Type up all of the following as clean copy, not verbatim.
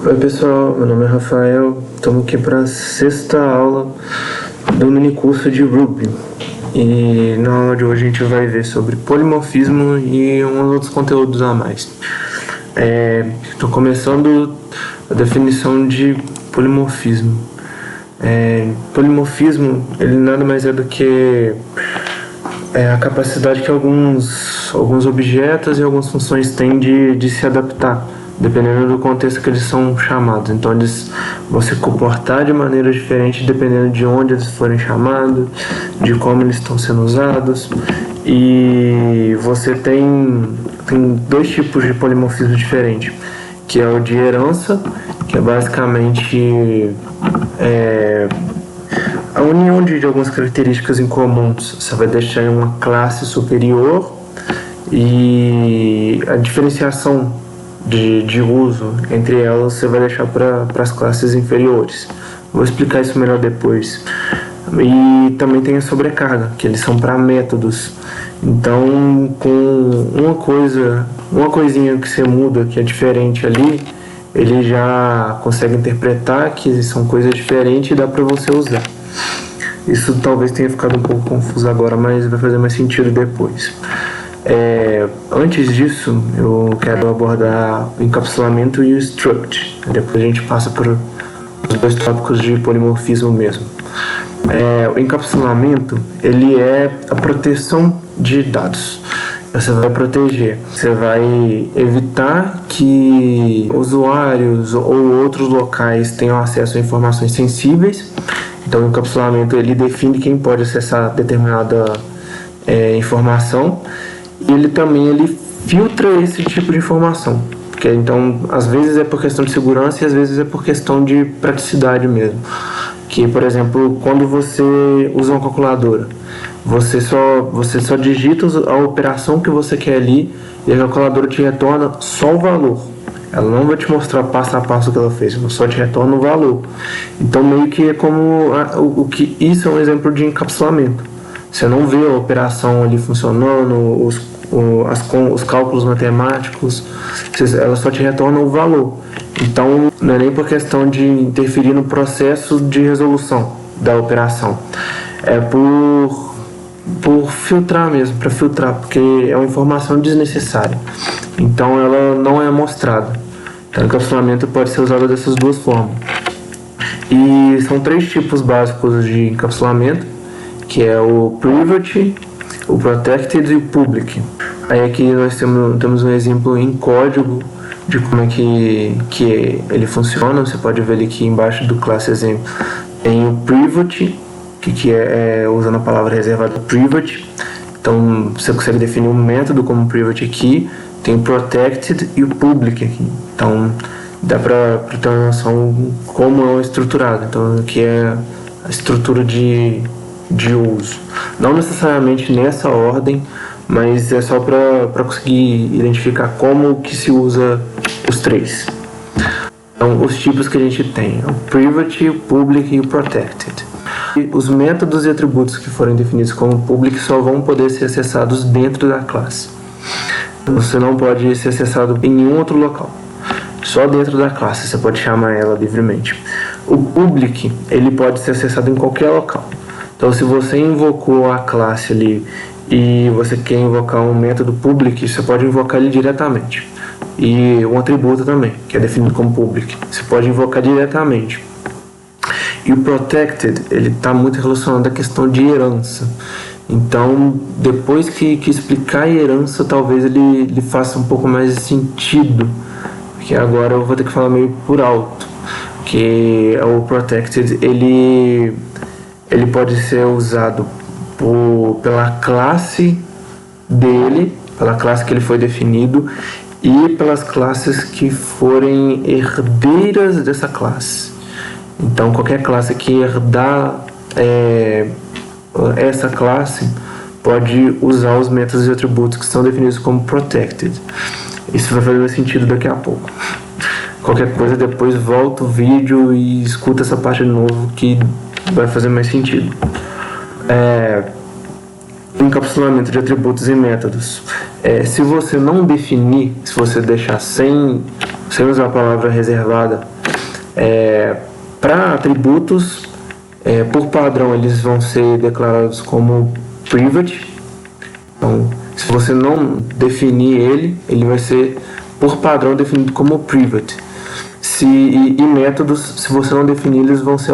Oi pessoal, meu nome é Rafael, estamos aqui para a sexta aula do minicurso de Ruby. E na aula de hoje a gente vai ver sobre polimorfismo e uns outros conteúdos a mais. Estou começando a definição de polimorfismo. Polimorfismo, ele nada mais é do que a capacidade que alguns objetos e algumas funções têm de se adaptar, dependendo do contexto que eles são chamados. Então eles vão se comportar de maneira diferente dependendo de onde eles forem chamados, de como eles estão sendo usados. E você tem dois tipos de polimorfismo diferentes, que é o de herança, que é basicamente a união de algumas características em comuns. Você vai deixar em uma classe superior e a diferenciação de uso entre elas você vai deixar para as classes inferiores. Vou explicar isso melhor depois. E também tem a sobrecarga, que eles são para métodos. Então, com uma coisinha que você muda, que é diferente ali, ele já consegue interpretar que são coisas diferentes e dá para você usar. Isso talvez tenha ficado um pouco confuso agora, mas vai fazer mais sentido depois. Antes disso, eu quero abordar o encapsulamento e o struct. Depois a gente passa por os dois tópicos de polimorfismo mesmo. O encapsulamento, ele é a proteção de dados. Você vai proteger, você vai evitar que usuários ou outros locais tenham acesso a informações sensíveis. Então o encapsulamento, ele define quem pode acessar determinada informação. E ele também filtra esse tipo de informação, porque então às vezes é por questão de segurança e às vezes é por questão de praticidade mesmo. Que, por exemplo, quando você usa uma calculadora, você só digita a operação que você quer ali e a calculadora te retorna só o valor. Ela não vai te mostrar passo a passo o que ela fez, ela só te retorna o valor. Então meio que é como isso é um exemplo de encapsulamento. Você não vê a operação ali funcionando, os cálculos matemáticos, ela só te retorna o valor. Então, não é nem por questão de interferir no processo de resolução da operação. É por filtrar mesmo, para filtrar, porque é uma informação desnecessária. Então, ela não é mostrada. Então, o encapsulamento pode ser usado dessas duas formas. E são três tipos básicos de encapsulamento, que é o private, o protected e o public. Aí aqui nós temos um exemplo em código de como é que ele funciona. Você pode ver ali aqui embaixo do classe exemplo tem o private, que é usando a palavra reservada private. Então você consegue definir um método como private aqui. Tem o protected e o public aqui. Então dá para ter uma noção como é estruturado. Então aqui é a estrutura de uso. Não necessariamente nessa ordem, mas é só para conseguir identificar como que se usa os três. Então, os tipos que a gente tem é o private, o public e o protected. E os métodos e atributos que forem definidos como public só vão poder ser acessados dentro da classe. Você não pode ser acessado em nenhum outro local. Só dentro da classe você pode chamar ela livremente. O public, ele pode ser acessado em qualquer local. Então, se você invocou a classe ali e você quer invocar um método public, você pode invocar ele diretamente. E um atributo também, que é definido como public, você pode invocar diretamente. E o protected, ele está muito relacionado à questão de herança. Então, depois que explicar a herança, talvez ele faça um pouco mais de sentido, porque agora eu vou ter que falar meio por alto, que o protected, ele pode ser usado pela classe dele, pela classe que ele foi definido, e pelas classes que forem herdeiras dessa classe. Então, qualquer classe que herdar essa classe pode usar os métodos e atributos que são definidos como protected. Isso vai fazer sentido daqui a pouco. Qualquer coisa, depois volta o vídeo e escuta essa parte de novo que vai fazer mais sentido. Encapsulamento de atributos e métodos. Se você não definir, se você deixar sem usar a palavra reservada, Para atributos, por padrão, eles vão ser declarados como private. Então, se você não definir ele vai ser, por padrão, definido como private. E métodos, se você não definir, eles vão ser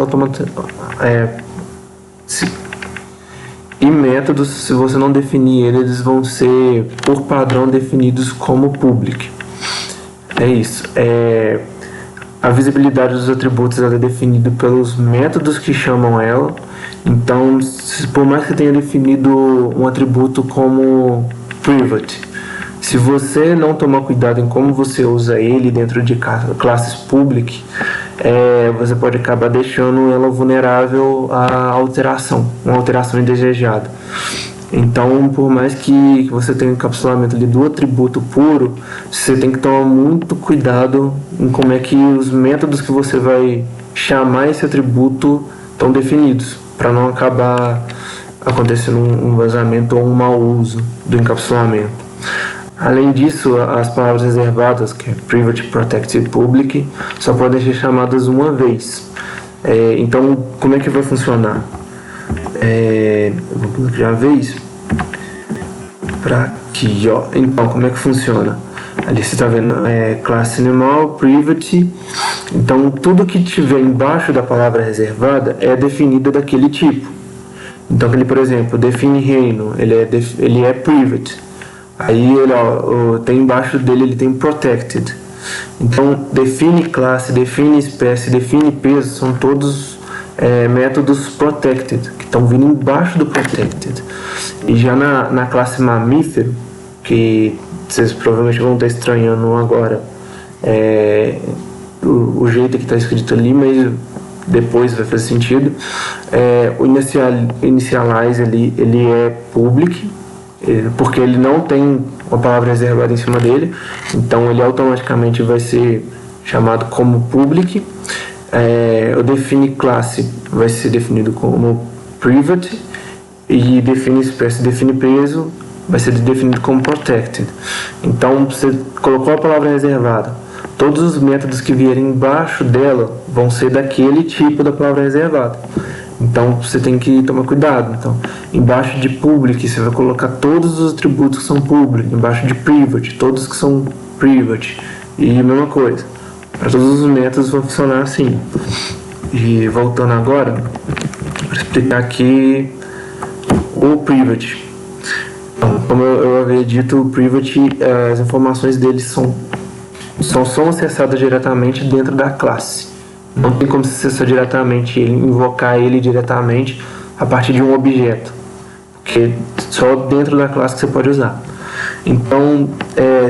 E métodos, se você não definir eles vão ser, por padrão, definidos como public. É isso. A visibilidade dos atributos ela é definida pelos métodos que chamam ela. Então, por mais que tenha definido um atributo como private, se você não tomar cuidado em como você usa ele dentro de classes public, você pode acabar deixando ela vulnerável a alteração, uma alteração indesejada. Então, por mais que você tenha um encapsulamento ali do atributo puro, você tem que tomar muito cuidado em como é que os métodos que você vai chamar esse atributo estão definidos, para não acabar acontecendo um vazamento ou um mau uso do encapsulamento. Além disso, as palavras reservadas, que é Private, Protected e Public, só podem ser chamadas uma vez. Então, como é que vai funcionar? Eu vou colocar a vez para aqui, ó. Então, como é que funciona? Ali você está vendo classe animal, Private. Então, tudo que tiver embaixo da palavra reservada é definido daquele tipo. Então, por exemplo, define reino, ele é Private. Aí tem embaixo dele ele tem protected. Então define classe, define espécie, define peso, são todos métodos protected, que estão vindo embaixo do protected. E já na classe mamífero, que vocês provavelmente vão estar estranhando agora o jeito que está escrito ali, mas depois vai fazer sentido. O initialize ele é public, porque ele não tem uma palavra reservada em cima dele, então ele automaticamente vai ser chamado como public. O define classe vai ser definido como private, e define espécie, define peso vai ser definido como protected. Então você colocou a palavra reservada, todos os métodos que vierem embaixo dela vão ser daquele tipo da palavra reservada. Então você tem que tomar cuidado. Então, embaixo de public você vai colocar todos os atributos que são public, embaixo de private, todos que são private, e a mesma coisa. Para todos os métodos vai funcionar assim. E voltando agora, para explicar aqui o private. Então, como eu havia dito, o private, as informações dele são acessadas diretamente dentro da classe. Não tem como se acessar diretamente ele, invocar ele diretamente a partir de um objeto, porque só dentro da classe que você pode usar. Então,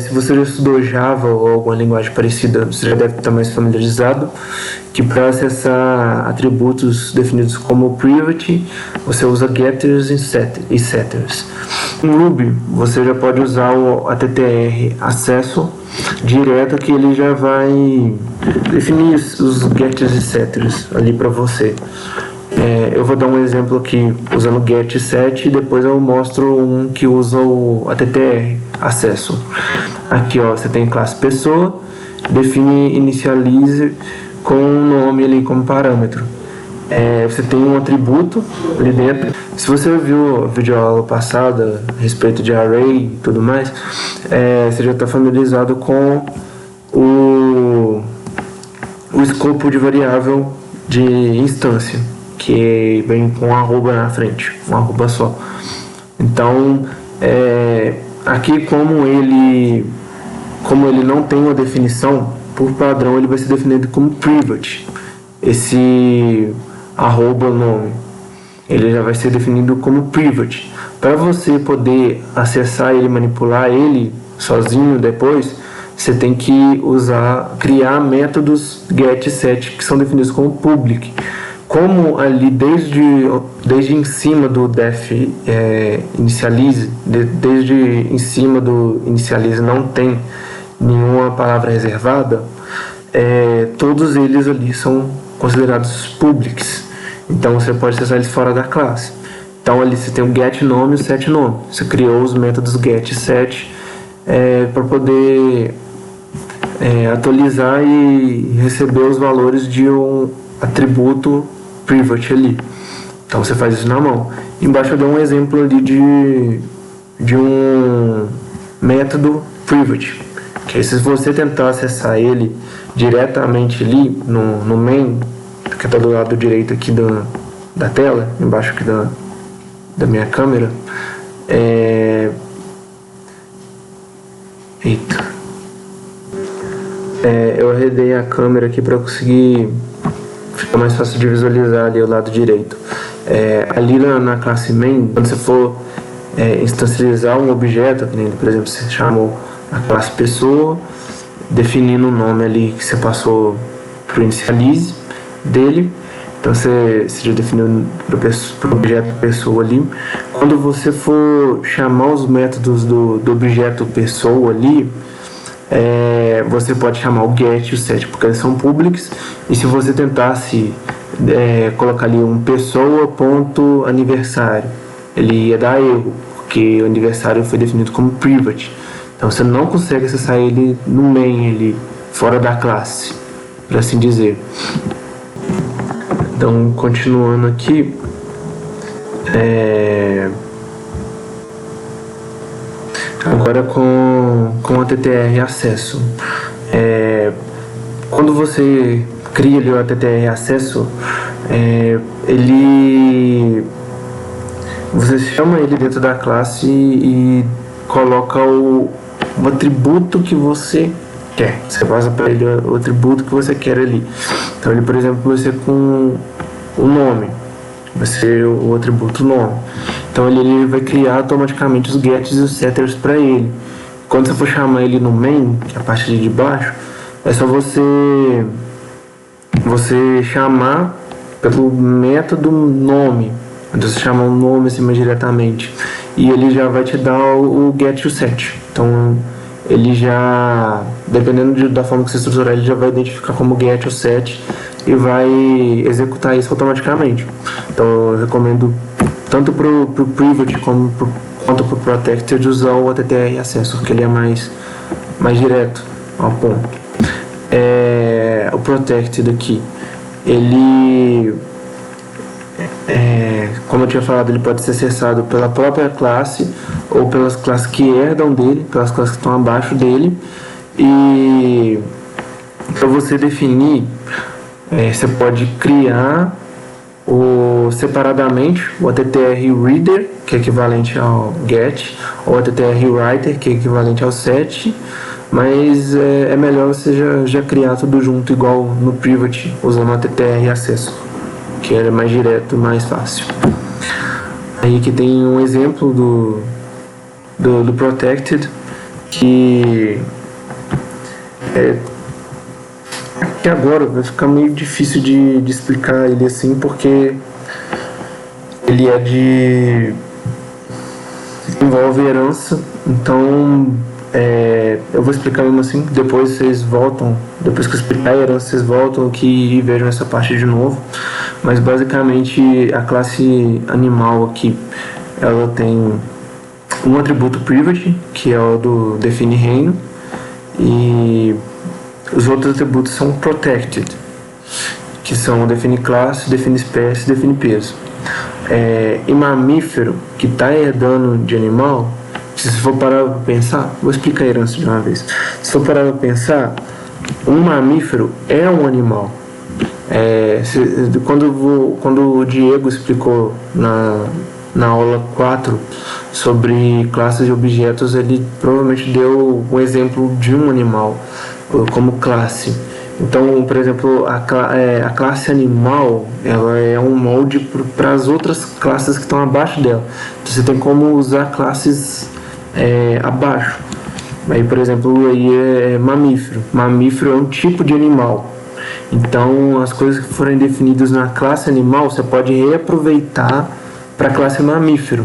se você já estudou Java ou alguma linguagem parecida, você já deve estar mais familiarizado que para acessar atributos definidos como private, você usa getters e setters. Em Ruby, você já pode usar o attr acesso direto, que ele já vai definir os getters e setters ali para você. Eu vou dar um exemplo aqui usando get set, e depois eu mostro um que usa o attr acesso. Aqui você tem classe pessoa, define initialize com um nome ali como parâmetro. Você tem um atributo ali dentro. Se você viu a videoaula passada a respeito de array e tudo mais, você já está familiarizado com o escopo de variável de instância, que vem com um arroba na frente, um arroba só. Então, aqui como ele não tem uma definição, por padrão ele vai ser definido como private. Esse arroba nome, ele já vai ser definido como private. Para você poder acessar ele, manipular ele sozinho depois, você tem que criar métodos get set que são definidos como public. Como ali desde em cima do def initialize, desde em cima do initialize não tem nenhuma palavra reservada, todos eles ali são considerados publics. Então você pode acessar eles fora da classe. Então ali você tem o get nome e o set nome. Você criou os métodos get e set para poder atualizar e receber os valores de um atributo private ali. Então você faz isso na mão. Embaixo eu dou um exemplo ali de um método private, que aí, se você tentar acessar ele diretamente ali no main, que está do lado direito aqui da tela, embaixo aqui da minha câmera, eu arredei a câmera aqui para conseguir ficar mais fácil de visualizar ali o lado direito. Ali na classe main, quando você for instancializar um objeto, que nem, por exemplo, você chamou a classe pessoa, definindo o nome ali que você passou para o initialize dele. Então você já definiu para o objeto pessoa ali. Quando você for chamar os métodos do objeto pessoa ali, você pode chamar o get e o set, porque eles são públicos. E se você tentasse colocar ali um pessoa.aniversário, ele ia dar erro, porque o aniversário foi definido como private. Então você não consegue acessar ele no main, ele fora da classe, por assim dizer. Então, continuando aqui, agora com o TTR acesso. Quando você cria ali o TTR acesso, você chama ele dentro da classe e coloca o atributo que você quer. Você passa para ele o atributo que você quer ali. Então ele, por exemplo, vai ser com o nome, vai ser o atributo nome. Então ele vai criar automaticamente os gets e os setters para ele. Quando você for chamar ele no main, que é a parte de baixo, é só você chamar pelo método nome. Então você chama o nome assim mais diretamente e ele já vai te dar o get e o set. Então ele já, dependendo da forma que você estruturar, ele já vai identificar como get ou set e vai executar isso automaticamente. Então eu recomendo tanto para o private quanto para o protected usar o ATTR acesso, porque ele é mais direto ao ponto. O protected aqui, ele, como eu tinha falado, ele pode ser acessado pela própria classe ou pelas classes que herdam dele, pelas classes que estão abaixo dele. E para você definir, você pode criar separadamente o ATTR Reader, que é equivalente ao GET, ou o ATTR Writer, que é equivalente ao SET, mas é melhor você já criar tudo junto, igual no Private, usando o ATTR Acesso, que é mais direto, mais fácil. Aí que tem um exemplo do Protected, que agora vai ficar meio difícil de explicar ele assim, porque ele envolve herança. Então eu vou explicar mesmo assim, depois vocês voltam, depois que eu explicar a herança, vocês voltam aqui e vejam essa parte de novo. Mas basicamente a classe animal aqui, ela tem um atributo private, que é o do define reino, e os outros atributos são protected, que são define classe, define espécie, define peso. E mamífero que está herdando de animal, se você for parar para pensar, vou explicar a herança de uma vez. Se for parar para pensar, um mamífero é um animal. Quando o Diego explicou na aula 4 sobre classes de objetos, ele provavelmente deu um exemplo de um animal como classe. Então, por exemplo, a classe animal, ela é um molde para as outras classes que estão abaixo dela. Então, você tem como usar classes abaixo. Aí, por exemplo, aí é mamífero. Mamífero é um tipo de animal. Então, as coisas que forem definidas na classe animal, você pode reaproveitar para a classe mamífero.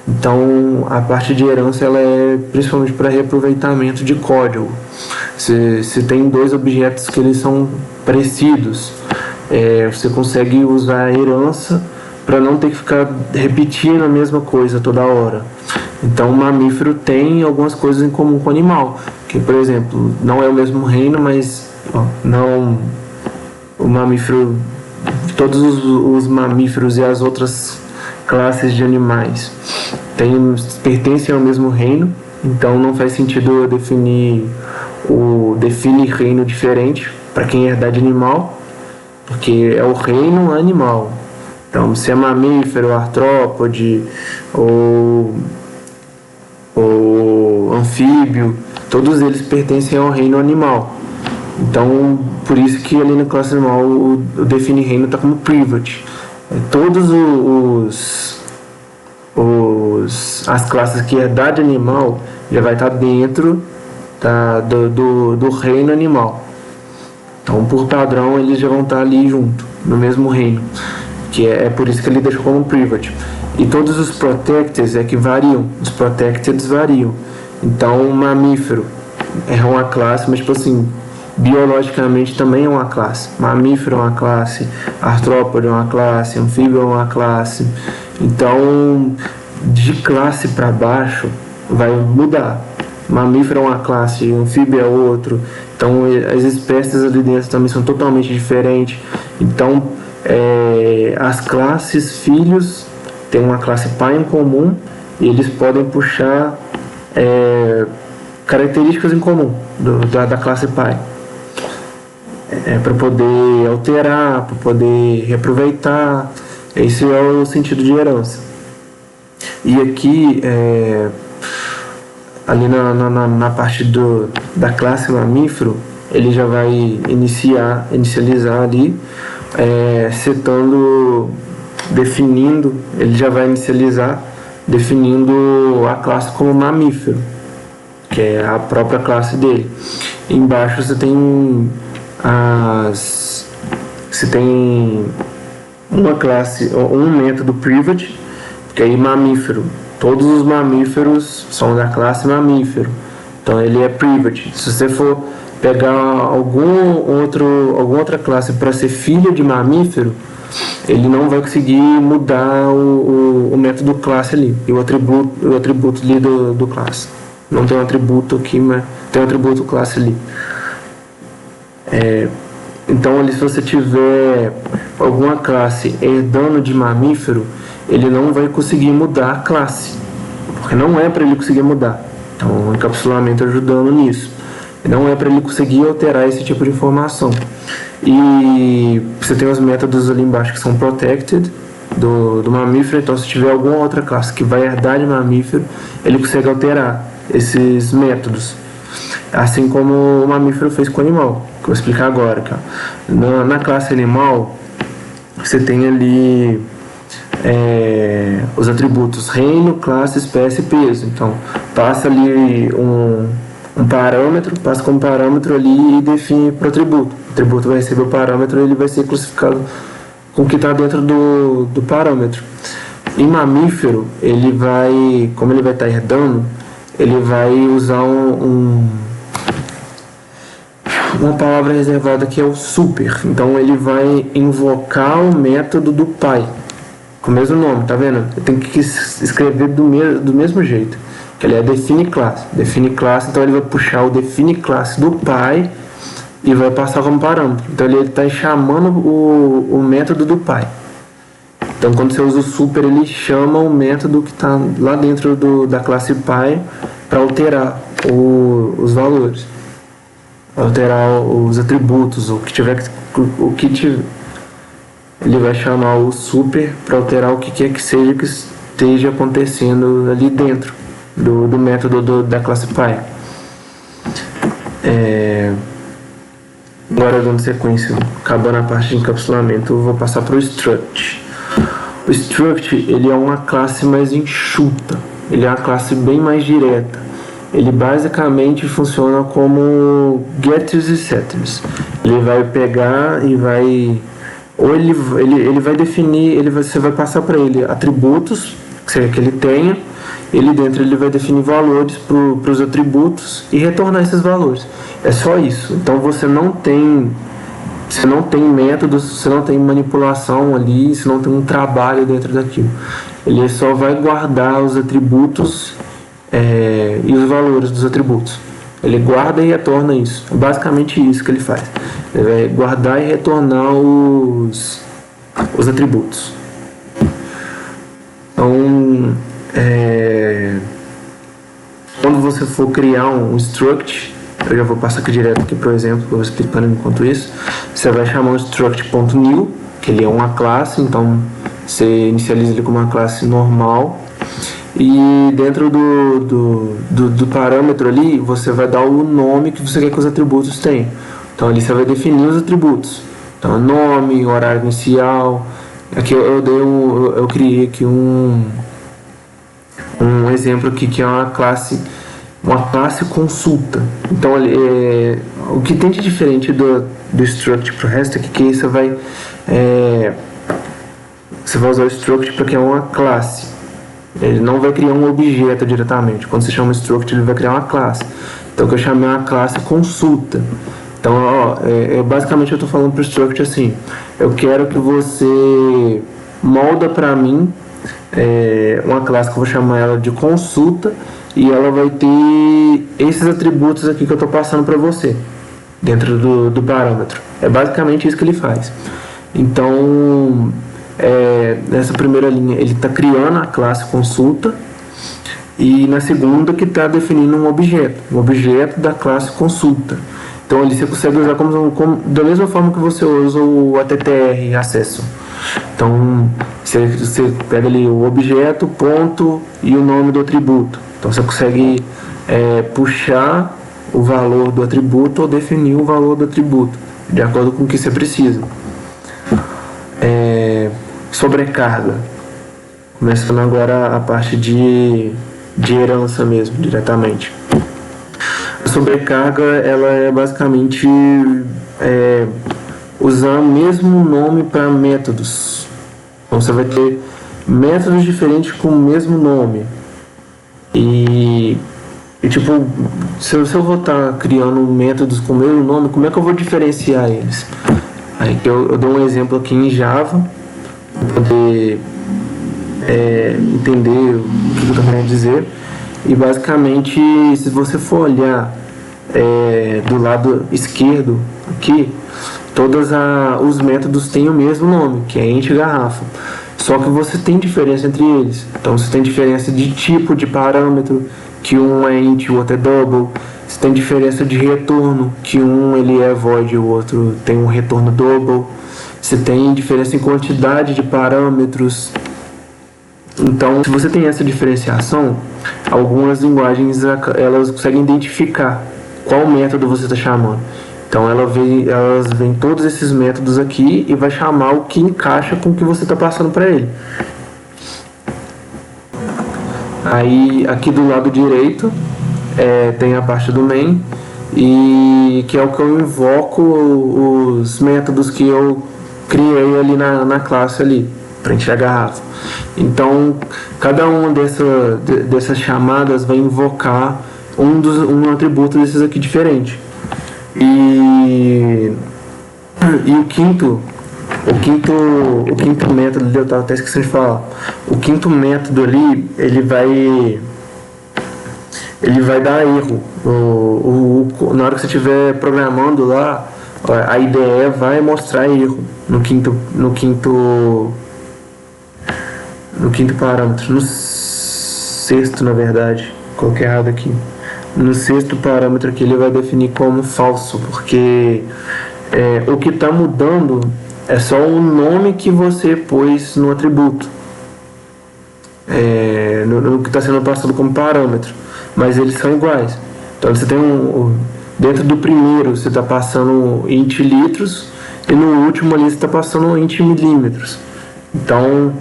Então, a parte de herança, ela é principalmente para reaproveitamento de código. Se tem dois objetos que eles são parecidos, você consegue usar a herança para não ter que ficar repetindo a mesma coisa toda hora. Então o mamífero tem algumas coisas em comum com o animal, que, por exemplo, não é o mesmo reino, mas não o mamífero, todos os mamíferos e as outras classes de animais pertencem ao mesmo reino, então não faz sentido eu definir reino diferente para quem é herdade animal, porque é o reino animal. Então, se é mamífero, artrópode ou anfíbio, todos eles pertencem ao reino animal. Então, por isso que ali na classe animal o definir reino está como private. Todos as classes que é herdade animal já vai estar dentro do reino animal. Então, por padrão, eles já vão estar ali junto, no mesmo reino, que é por isso que ele deixa como private. E todos os protected é que variam, os protected variam. Então, o mamífero é uma classe, mas tipo assim, biologicamente também é uma classe. Mamífero é uma classe, artrópode é uma classe, anfíbio é uma classe. Então, de classe para baixo vai mudar. Mamífero é uma classe, anfíbio é outro. Então, as espécies ali dentro também são totalmente diferentes. Então, as classes filhos têm uma classe pai em comum e eles podem puxar características em comum da classe pai. Para poder alterar, para poder reaproveitar. Esse é o sentido de herança. E aqui, ali na parte da classe mamífero, ele já vai inicializar ali, ele já vai inicializar definindo a classe como mamífero, que é a própria classe dele. Embaixo você tem uma classe, um método private, que é mamífero. Todos os mamíferos são da classe mamífero, então ele é private. Se você for pegar alguma outra classe para ser filha de mamífero, ele não vai conseguir mudar o método classe ali, e o atributo ali do classe. Não tem um atributo aqui, mas tem um atributo classe ali. Então, ali, se você tiver alguma classe herdando de mamífero, ele não vai conseguir mudar a classe, porque não é para ele conseguir mudar. Então, o encapsulamento ajudando nisso. Não é para ele conseguir alterar esse tipo de informação. E você tem os métodos ali embaixo que são protected do mamífero. Então, se tiver alguma outra classe que vai herdar de mamífero, ele consegue alterar esses métodos. Assim como o mamífero fez com o animal, que eu vou explicar agora. Cara. Na classe animal, você tem ali os atributos reino, classe, espécie e peso. Então, passa ali um parâmetro, passa como parâmetro ali e define para o atributo. O atributo vai receber o parâmetro e ele vai ser classificado com o que está dentro do parâmetro. Em mamífero, como ele vai estar herdando, ele vai usar uma palavra reservada que é o super. Então ele vai invocar o método do pai, com o mesmo nome, tá vendo? Eu tenho que escrever do mesmo jeito, que ele é define classe. Define classe, então ele vai puxar o define classe do pai e vai passar como parâmetro. Então ele está chamando o método do pai. Então quando você usa o super, ele chama o método que está lá dentro da classe pai para alterar os valores, alterar os atributos, ele vai chamar o super para alterar o que quer que seja que esteja acontecendo ali dentro do método da classe pai. Agora, dando sequência, acabando a parte de encapsulamento, eu vou passar para o struct. O struct, ele é uma classe mais enxuta, ele é uma classe bem mais direta. Ele basicamente funciona como getters e setters. Ele vai pegar e vai... Ou ele vai definir, você vai passar para ele atributos que ele tenha, dentro ele vai definir valores para os atributos e retornar esses valores. É só isso. Então você não tem Você não tem métodos, você não tem manipulação ali, você não tem um trabalho dentro daquilo. Ele só vai guardar os atributos e os valores dos atributos. Ele guarda e retorna isso. É basicamente isso que ele faz. Ele vai guardar e retornar os atributos. Então, quando você for criar um struct, eu já vou passar aqui direto aqui para o exemplo, que eu vou explicando enquanto isso. Você vai chamar um struct.new, que ele é uma classe, então você inicializa ele como uma classe normal. E dentro do parâmetro ali, você vai dar o nome que você quer que os atributos tenham. Então ali você vai definir os atributos. Então nome, horário inicial. Aqui eu criei aqui um exemplo aqui que é uma classe consulta. Então o que tem de diferente do struct para o resto é que você vai usar o struct para criar uma classe. Ele não vai criar um objeto diretamente. Quando você chama struct, ele vai criar uma classe. Então o que eu chamei uma classe consulta. Então, basicamente eu estou falando para o struct assim: eu quero que você molda para mim uma classe que eu vou chamar ela de consulta, e ela vai ter esses atributos aqui que eu estou passando para você dentro do parâmetro. É basicamente isso que ele faz. Então, nessa primeira linha ele está criando a classe consulta, e na segunda que está definindo um objeto da classe consulta. Então ali você consegue usar da mesma forma que você usa o attr acesso. Então você pega ali o objeto, ponto e o nome do atributo. Então você consegue puxar o valor do atributo ou definir o valor do atributo de acordo com o que você precisa. Sobrecarga. Começando agora a parte de herança mesmo, diretamente. A sobrecarga, ela é basicamente usar o mesmo nome para métodos. Então você vai ter métodos diferentes com o mesmo nome. E tipo, se eu vou estar criando métodos com o mesmo nome, como é que eu vou diferenciar eles? Aí eu dou um exemplo aqui em Java, para poder entender o que eu estou querendo dizer. E basicamente, se você for olhar do lado esquerdo aqui, todos os métodos têm o mesmo nome, que é int garrafa. Só que você tem diferença entre eles. Então você tem diferença de tipo de parâmetro, que um é int e o outro é double. Você tem diferença de retorno, que um ele é void e o outro tem um retorno double. Você tem diferença em quantidade de parâmetros. Então, se você tem essa diferenciação, algumas linguagens elas conseguem identificar qual método você está chamando. Então, elas veem todos esses métodos aqui e vai chamar o que encaixa com o que você está passando para ele. Aí, aqui do lado direito, tem a parte do main, e que é o que eu invoco os métodos que eu criei ali na classe ali, para encher a garrafa. Então, cada uma dessas chamadas vai invocar um atributo desses aqui diferente. E o quinto método ali, eu estava até esquecendo de falar. O quinto método ali, ele vai dar erro. Na hora que você estiver programando lá, a IDE vai mostrar erro no quinto parâmetro, no sexto, na verdade, coloquei errado aqui. No sexto parâmetro aqui ele vai definir como falso, porque o que está mudando é só o nome que você pôs no atributo, no que está sendo passado como parâmetro, mas eles são iguais. Então você tem dentro do primeiro você está passando int litros, e no último ali você está passando int milímetros. Então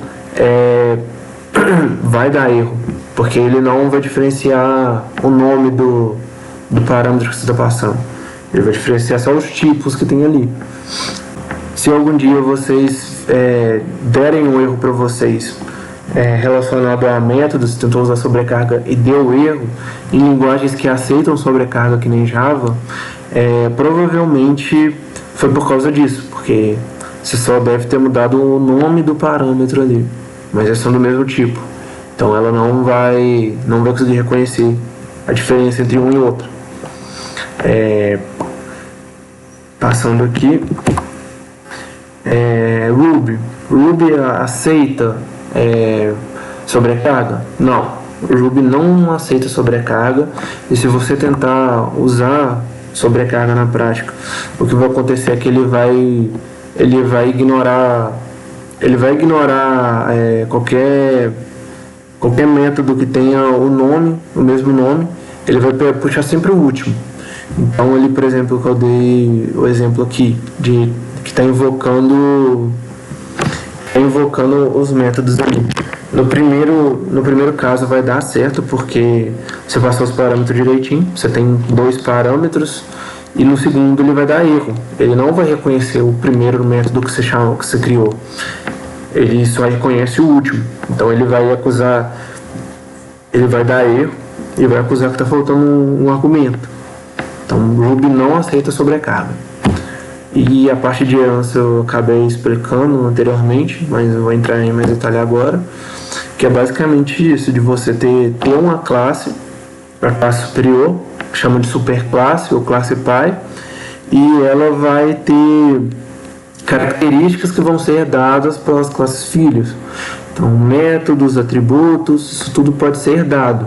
vai dar erro, porque ele não vai diferenciar o nome do parâmetro que você está passando. Ele vai diferenciar só os tipos que tem ali. Se algum dia vocês derem um erro para vocês relacionado a métodos, tentou usar sobrecarga e deu erro, em linguagens que aceitam sobrecarga, que nem Java, provavelmente foi por causa disso, porque você só deve ter mudado o nome do parâmetro ali, mas eles são do mesmo tipo. Então ela não vai conseguir reconhecer a diferença entre um e outro. Passando aqui, Ruby. Ruby aceita sobrecarga? Não. Ruby não aceita sobrecarga, e se você tentar usar sobrecarga na prática, o que vai acontecer é que ele vai ignorar qualquer método que tenha o mesmo nome, ele vai puxar sempre o último. Então ele, por exemplo, que eu dei o exemplo aqui de que está invocando os métodos ali. No primeiro caso vai dar certo, porque você passou os parâmetros direitinho, você tem 2 parâmetros, e no segundo ele vai dar erro. Ele não vai reconhecer o primeiro método que você criou. Ele só reconhece o último. Então ele vai dar erro e vai acusar que está faltando um argumento. Então o Ruby não aceita sobrecarga. E a parte de herança eu acabei explicando anteriormente, mas eu vou entrar em mais detalhe agora, que é basicamente isso, de você ter uma classe, a classe superior, que chama de superclasse ou classe pai, e ela vai ter características que vão ser dadas pelas classes filhos. Então métodos, atributos, isso tudo pode ser dado.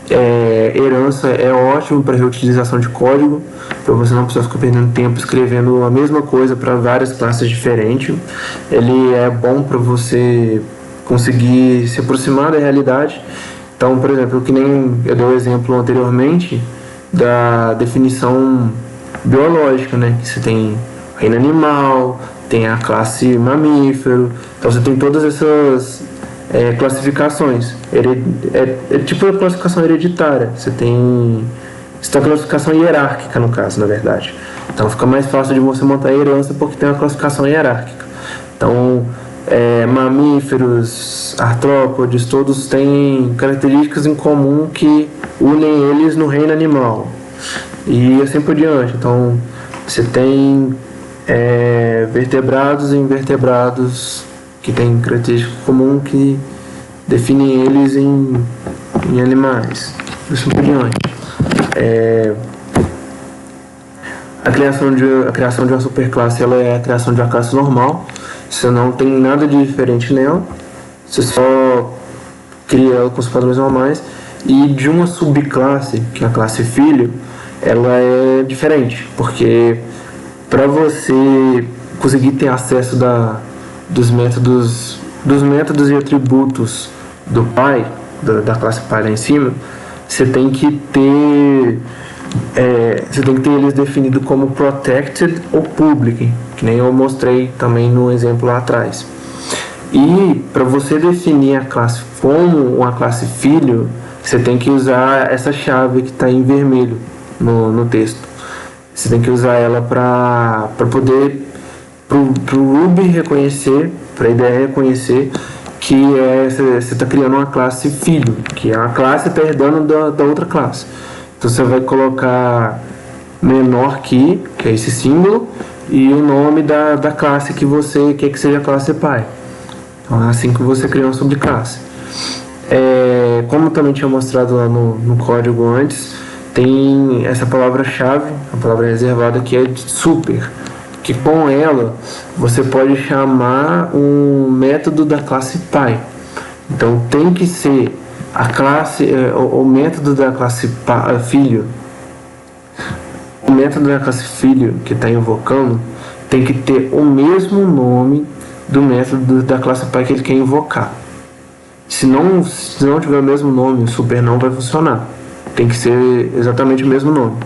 Herança é ótimo para reutilização de código, para você não precisar ficar perdendo tempo escrevendo a mesma coisa para várias classes diferentes. Ele é bom para você conseguir se aproximar da realidade. Então, por exemplo, que nem eu dei o exemplo anteriormente da definição biológica, né? Que você tem reino animal, tem a classe mamífero, então você tem todas essas classificações. É tipo a classificação hereditária. Você tem a classificação hierárquica, no caso, na verdade. Então fica mais fácil de você montar a herança porque tem uma classificação hierárquica. Então, mamíferos, artrópodes, todos têm características em comum que unem eles no reino animal. E assim por diante. Então, você tem vertebrados e invertebrados que têm características comuns que definem eles em animais. Assim por diante. A criação de uma superclasse, ela é a criação de uma classe normal. Você não tem nada de diferente nela. Você só cria ela com os padrões normais. E de uma subclasse, que é a classe filho, ela é diferente, porque para você conseguir ter acesso dos métodos e atributos do pai, da classe pai lá em cima, você tem que ter eles definidos como protected ou public, que nem eu mostrei também no exemplo lá atrás. E para você definir a classe como uma classe filho, você tem que usar essa chave que está em vermelho no texto. Você tem que usar ela para poder pro Ruby reconhecer, para a IDE reconhecer que você está criando uma classe filho, que é uma classe está herdando da outra classe. Então você vai colocar menor que é esse símbolo, e o nome da classe que você quer que seja a classe pai. Então é assim que você cria uma subclasse. Como também tinha mostrado lá no código antes, tem essa palavra-chave, a palavra reservada, que é de super, que com ela você pode chamar um método da classe pai. Então tem que ser a classe, o método da classe filho. O método da classe filho que está invocando tem que ter o mesmo nome do método da classe pai que ele quer invocar. Se não tiver o mesmo nome, o super não vai funcionar. Tem que ser exatamente o mesmo nome.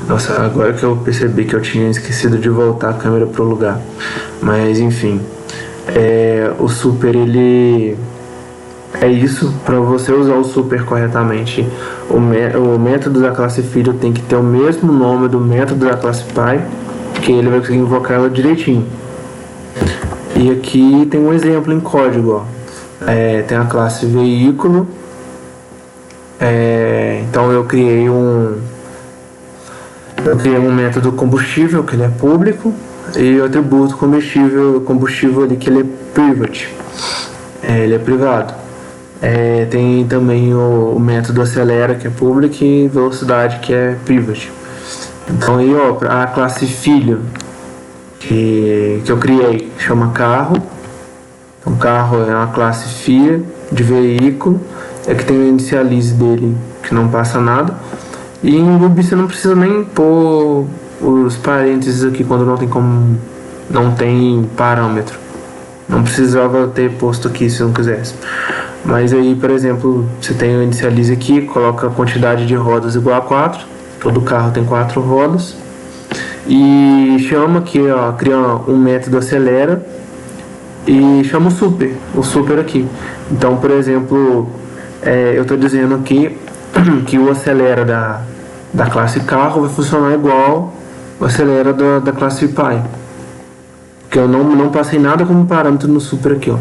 Nossa, agora que eu percebi que eu tinha esquecido de voltar a câmera para o lugar. Mas enfim, o super, ele é isso. Para você usar o super corretamente, o método da classe filho tem que ter o mesmo nome do método da classe pai, que ele vai conseguir invocar ela direitinho. E aqui tem um exemplo em código, ó. Tem a classe veículo. Então eu criei um método combustível, que ele é público. E o atributo combustível ali que ele é private, ele é privado. Tem também o método acelera, que é public, e velocidade, que é private. Então aí, ó, a classe filho que eu criei chama carro. Então carro é uma classe filha de veículo, que tem o inicialize dele, que não passa nada. E em Ruby você não precisa nem pôr os parênteses aqui quando não tem parâmetro. Não precisava ter posto aqui se não quisesse. Mas aí, por exemplo, você tem o inicialize aqui, coloca a quantidade de rodas igual a 4. Todo carro tem 4 rodas. E chama aqui, ó, cria um método acelera e chama o super aqui. Então, por exemplo, eu estou dizendo aqui que o acelera da classe carro vai funcionar igual o acelera da classe pi. Que eu não passei nada como parâmetro no super aqui, ó.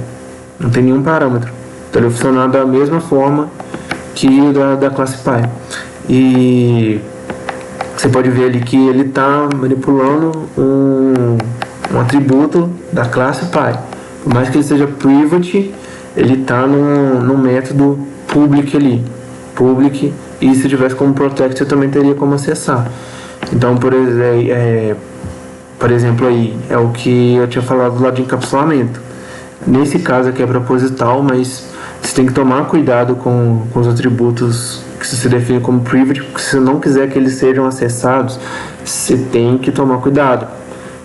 Não tem nenhum parâmetro. Então ele vai funcionar da mesma forma que da classe pi. E você pode ver ali que ele está manipulando um atributo da classe pi. Por mais que ele seja private, ele está num método public ali. Public, e se tivesse como protect, eu também teria como acessar. Então, por exemplo, aí é o que eu tinha falado lá de encapsulamento. Nesse caso aqui é proposital, mas você tem que tomar cuidado com os atributos que você define como private, porque se você não quiser que eles sejam acessados, você tem que tomar cuidado.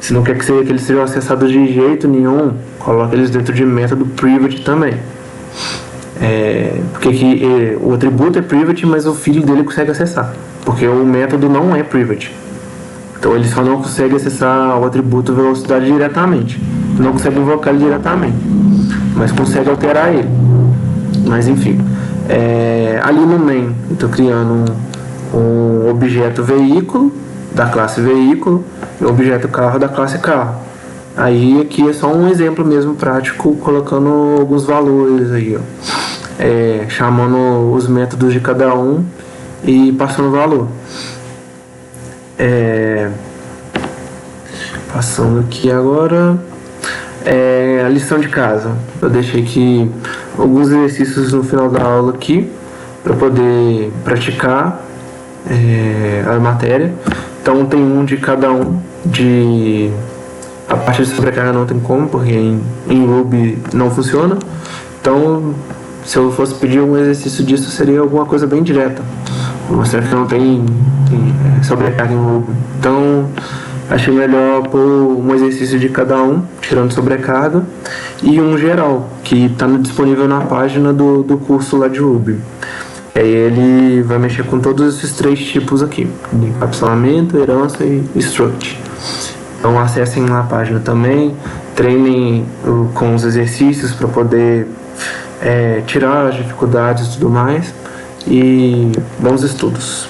Se não quer que eles sejam acessados de jeito nenhum, coloca eles dentro de método private também. Porque aqui, o atributo é private, mas o filho dele consegue acessar, porque o método não é private. Então ele só não consegue acessar o atributo velocidade diretamente, não consegue invocar ele diretamente, mas consegue alterar ele. Mas enfim, ali no main eu estou criando um objeto veículo da classe veículo e um objeto carro da classe carro. Aí aqui é só um exemplo mesmo prático, colocando alguns valores aí, ó. Chamando os métodos de cada um e passando valor. Passando aqui agora, a lição de casa. Eu deixei aqui alguns exercícios no final da aula aqui para poder praticar a matéria. Então tem um de cada um. A parte de sobrecarga não tem como, porque em Ruby não funciona. Então, se eu fosse pedir um exercício disso, seria alguma coisa bem direta, mostrar que não tem sobrecarga em Ruby. Então, achei melhor pôr um exercício de cada um, tirando sobrecarga, e um geral, que está disponível na página do curso lá de Ruby. Aí ele vai mexer com todos esses 3 tipos aqui, de encapsulamento, herança e struct. Então acessem lá a página também, treinem com os exercícios para poder tirar as dificuldades e tudo mais, e bons estudos.